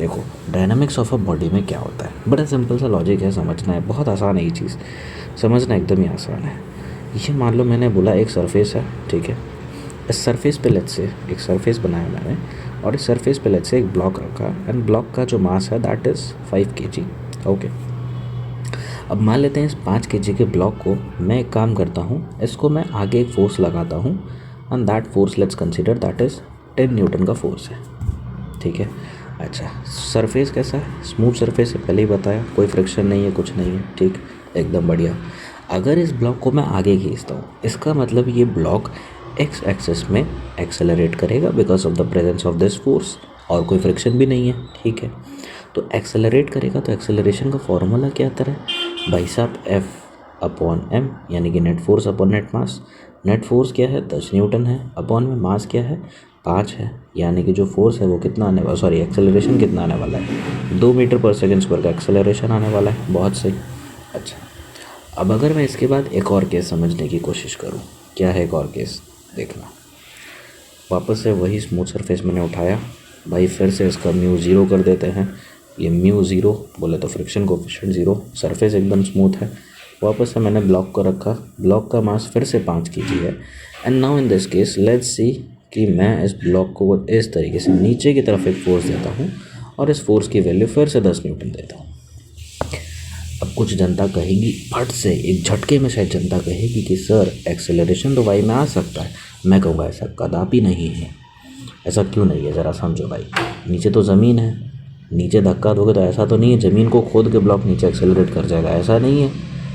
देखो, dynamics of a body में क्या होता है, बड़ा सिंपल सा लॉजिक है, समझना है, बहुत आसान है ये चीज़, समझना एकदम ही आसान है। ये मान लो मैंने बोला एक सरफेस है, ठीक है। इस सरफेस पे लेट्स से एक सरफेस बनाया मैंने, और इस सरफेस पे लेट्स से एक ब्लॉक रखा, एंड ब्लॉक का जो मास है दैट इज़ 5 kg। ओके, अब मान लेते हैं इस 5 kg के ब्लॉक को मैं एक काम करता हूँ, इसको मैं आगे एक फोर्स लगाता हूँ, and that force let's consider that is 10 N का फोर्स है, ठीक है। अच्छा, सरफेस कैसा है, स्मूथ सरफेस है, पहले ही बताया, कोई फ्रिक्शन नहीं है, कुछ नहीं है, ठीक, एकदम बढ़िया। अगर इस ब्लॉक को मैं आगे खींचता हूँ, इसका मतलब ये ब्लॉक एक्स एक्सिस में एक्सेलरेट करेगा because of the presence of this force, और कोई फ्रिक्शन भी नहीं है, ठीक है। तो एक्सेलरेट करेगा, तो एक्सेलरेशन का फॉर्मूला क्या आता है भाई साहब, F/m, यानी कि नेट फोर्स अपॉन नेट मास। नेट फोर्स क्या है, 10 N है, अपॉन में मास क्या है, 5 है, यानी कि जो फोर्स है वो कितना आने वाला, सॉरी एक्सेलरेशन कितना आने वाला है, 2 मीटर पर सेकेंड स्क्वायर का एक्सेलरेशन आने वाला है, बहुत सही। अच्छा, अब अगर मैं इसके बाद एक और केस समझने की कोशिश करूँ, क्या है एक और केस, देखना। वापस से वही स्मूथ सरफेस मैंने उठाया भाई, फिर से इसका म्यू ज़ीरो कर देते हैं। ये म्यू ज़ीरो बोले तो फ्रिक्शन कोफिशिएंट ज़ीरो, सरफेस एकदम स्मूथ है। वापस से मैंने ब्लॉक को रखा, ब्लॉक का मास फिर से 5 kg है, and now in this case let's see कि मैं इस ब्लॉक को इस तरीके से नीचे की तरफ एक फोर्स देता हूँ, और इस फोर्स की वैल्यू फिर से 10 N देता हूँ। अब कुछ जनता कहेगी, फट से एक झटके में शायद जनता कहेगी कि सर एक्सेलरेशन तो वाई में आ सकता है। मैं कहूँगा ऐसा कदापि नहीं है। ऐसा क्यों नहीं है, ज़रा समझो भाई। नीचे तो ज़मीन है, नीचे धक्का दोगे तो ऐसा तो नहीं है ज़मीन को खोद के ब्लॉक नीचे एक्सेलरेट कर जाएगा, ऐसा नहीं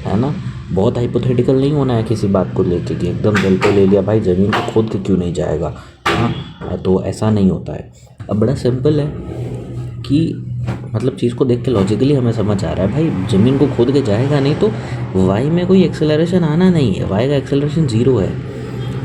है ना। बहुत हाइपोथेटिकल नहीं होना है किसी बात को लेके कि एकदम दिल पे ले लिया भाई ज़मीन को खोद के क्यों नहीं जाएगा, हाँ, तो ऐसा नहीं होता है। अब बड़ा सिंपल है कि मतलब चीज़ को देख के लॉजिकली हमें समझ आ रहा है भाई, ज़मीन को खोद के जाएगा नहीं तो वाई में कोई एक्सेलरेशन आना नहीं है, वाई का एक्सेलरेशन ज़ीरो है।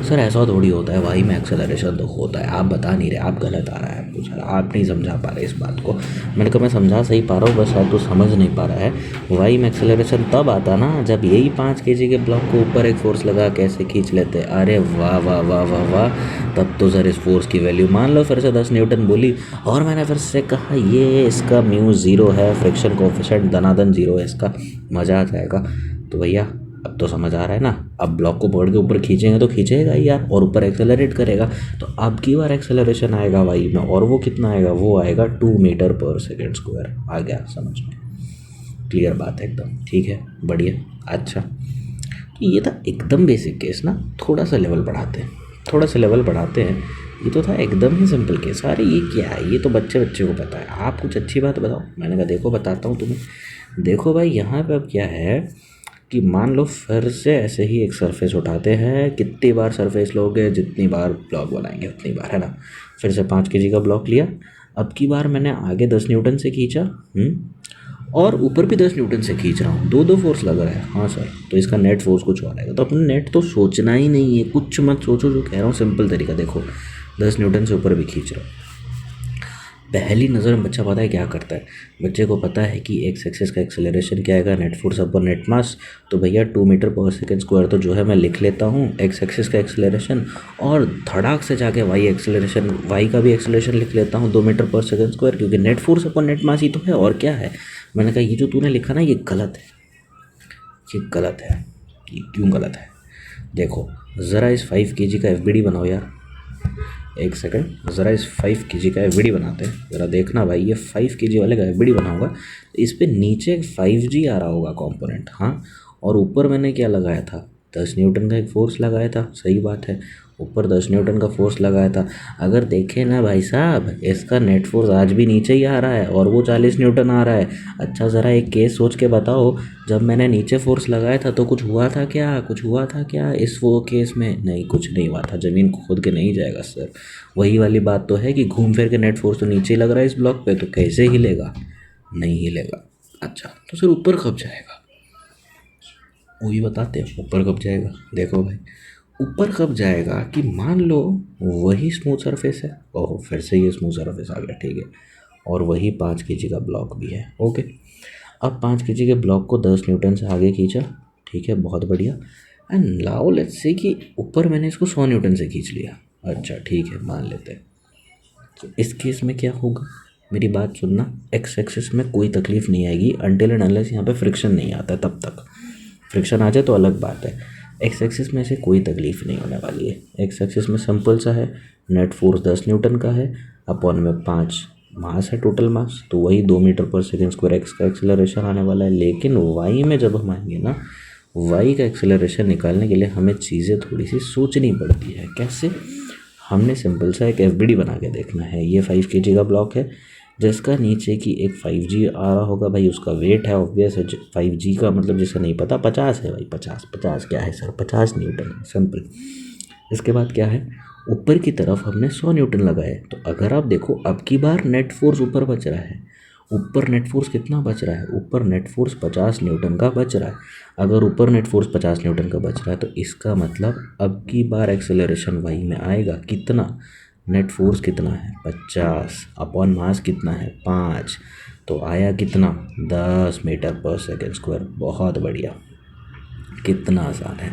सर ऐसा थोड़ी होता है, वाई में एक्सेलरेशन तो होता है, आप बता नहीं रहे, आप गलत आ रहा है आपको, सर आप नहीं समझा पा रहे इस बात को। मैंने कहा मैं समझा सही पा रहा हूँ, बस शायद तो समझ नहीं पा रहा है। वाई में एक्सेलरेशन तब आता ना जब यही 5 kg के ब्लॉक को ऊपर एक फोर्स लगा कैसे खींच लेते, अरे वाह वाह वाह वाह वाह, तब तो सर इस फोर्स की वैल्यू मान लो फिर से 10 N बोली, और मैंने फिर से कहा ये इसका म्यू ज़ीरो है, फ्रिक्शन कोफिशिएंट दनादन ज़ीरो है इसका, मज़ा आ जाएगा। तो भैया अब तो समझ आ रहा है ना, अब ब्लॉक को पकड़ के ऊपर खींचेंगे तो खींचेगा ही यार, और ऊपर एक्सेलरेट करेगा, तो अब की बार एक्सेलरेशन आएगा वाई में, और वो कितना आएगा, वो आएगा 2 मीटर पर सेकेंड स्क्वायर। आ गया समझ में, क्लियर बात है एकदम, ठीक है, बढ़िया। अच्छा, तो ये था एकदम बेसिक केस ना, थोड़ा सा लेवल बढ़ाते हैं, थोड़ा सा लेवल बढ़ाते हैं। ये तो था एकदम ही सिंपल केस, अरे ये क्या है, ये तो बच्चे बच्चे को पता है, आप कुछ अच्छी बात बताओ। मैंने कहा देखो बताता हूँ तुम्हें, देखो भाई यहाँ पे अब क्या है कि मान लो फिर से ऐसे ही एक सरफेस उठाते हैं, कितनी बार सरफेस लोगे जितनी बार ब्लॉक बनाएंगे उतनी बार, है ना। फिर से 5 kg का ब्लॉक लिया, अब की बार मैंने आगे 10 N से खींचा, और ऊपर भी 10 N से खींच रहा हूँ, दो दो फोर्स लग रहा है, हाँ सर, तो इसका नेट फोर्स कुछ और आएगा। तो अपने नेट तो सोचना ही नहीं है, कुछ मत सोचो, जो कह रहा हूँ सिंपल तरीका, देखो 10 N से ऊपर भी खींच रहा हूँ। पहली नज़र में बच्चा पता है क्या करता है, बच्चे को पता है कि एक्स एक्सिस का एक्सेलरेशन क्या आएगा, नेट फोर्स अपॉन नेट मास। तो भैया 2 मीटर पर सेकेंड स्क्वायर तो जो है मैं लिख लेता हूँ एक्स एक्सिस का एक्सेलरेशन, और धड़ाक से जाके वाई एक्सेलरेशन, वाई का भी एक्सेलरेशन लिख लेता हूँ 2 मीटर पर सेकेंड स्क्वायर, क्योंकि नेट फोर्स अपॉन नेट मास ही तो है, और क्या है। मैंने कहा ये जो तूने लिखा ना ये गलत है, ये गलत है। ये क्यों गलत है, देखो ज़रा इस 5 kg का FBD बनाओ यार, एक सेकंड, ज़रा इस 5 kg का FBD बनाते हैं, ज़रा देखना भाई, ये 5 kg वाले का FBD बनाऊंगा तो इस पर नीचे 5G आ रहा होगा कंपोनेंट, हाँ, और ऊपर मैंने क्या लगाया था, 10 N का एक फोर्स लगाया था, सही बात है, ऊपर 10 N का फोर्स लगाया था। अगर देखें ना भाई साहब, इसका नेट फोर्स आज भी नीचे ही आ रहा है, और वो 40 N आ रहा है। अच्छा ज़रा एक केस सोच के बताओ, जब मैंने नीचे फोर्स लगाया था तो कुछ हुआ था क्या, कुछ हुआ था क्या इस वो केस में, नहीं कुछ नहीं हुआ था, ज़मीन खोद के नहीं जाएगा सर। वही वाली बात तो है कि घूम फिर के नेट फोर्स तो नीचे ही लग रहा है इस ब्लॉक पे, तो कैसे हिलेगा, नहीं हिलेगा। अच्छा तो सर ऊपर कब जाएगा, वही बताते हैं, ऊपर कब जाएगा, देखो भाई ऊपर कब जाएगा कि मान लो वही स्मूथ सरफेस है, ओह फिर से ये स्मूथ सरफेस आ गया, ठीक है, और वही 5 kg का ब्लॉक भी है, ओके। अब 5 kg के ब्लॉक को 10 N से आगे खींचा, ठीक है, बहुत बढ़िया, एंड नाउ लेट्स से कि ऊपर मैंने इसको 100 N से खींच लिया। अच्छा ठीक है, मान लेते हैं, तो इस केस में क्या होगा, मेरी बात सुनना, एक्स एक्सिस में कोई तकलीफ नहीं आएगी अनटिल एंड अनलेस यहाँ पे फ्रिक्शन नहीं आता है, तब तक। फ्रिक्शन आ जाए तो अलग बात है। एक्स एक्सिस में से कोई तकलीफ नहीं होने वाली है। एक्स एक्सिस में सिंपल सा है, नेट फोर्स 10 न्यूटन का है, अपॉन में 5 मास है, टोटल मास, तो वही 2 मीटर पर सेकेंड स्क्वायर एक्स का एक्सेलरेशन आने वाला है। लेकिन वाई में जब हम आएंगे ना, वाई का एक्सेलरेशन निकालने के लिए हमें चीज़ें थोड़ी सी सोचनी पड़ती है। कैसे? हमने सिंपल सा एक एफबीडी बना के देखना है। ये 5 kg का ब्लॉक है जिसका नीचे की एक 5G आ रहा होगा भाई, उसका वेट है ऑब्वियस है। 5G का मतलब जिसे नहीं पता 50 है भाई, 50 क्या है सर, 50 न्यूटन है, सिंपल। इसके बाद क्या है, ऊपर की तरफ हमने 100 न्यूटन लगाए। तो अगर आप देखो अब की बार नेट फोर्स ऊपर बच रहा है। ऊपर नेट फोर्स कितना बच रहा है? ऊपर नेट फोर्स 50 न्यूटन का बच रहा है। अगर ऊपर नेट फोर्स 50 न्यूटन का बच रहा है तो इसका मतलब अब की बार एक्सेलरेशन वाई में आएगा कितना? नेट फोर्स कितना है? 50, अपॉन मास कितना है? 5, तो आया कितना? 10 मीटर पर सेकेंड स्क्वायर। बहुत बढ़िया, कितना आसान है।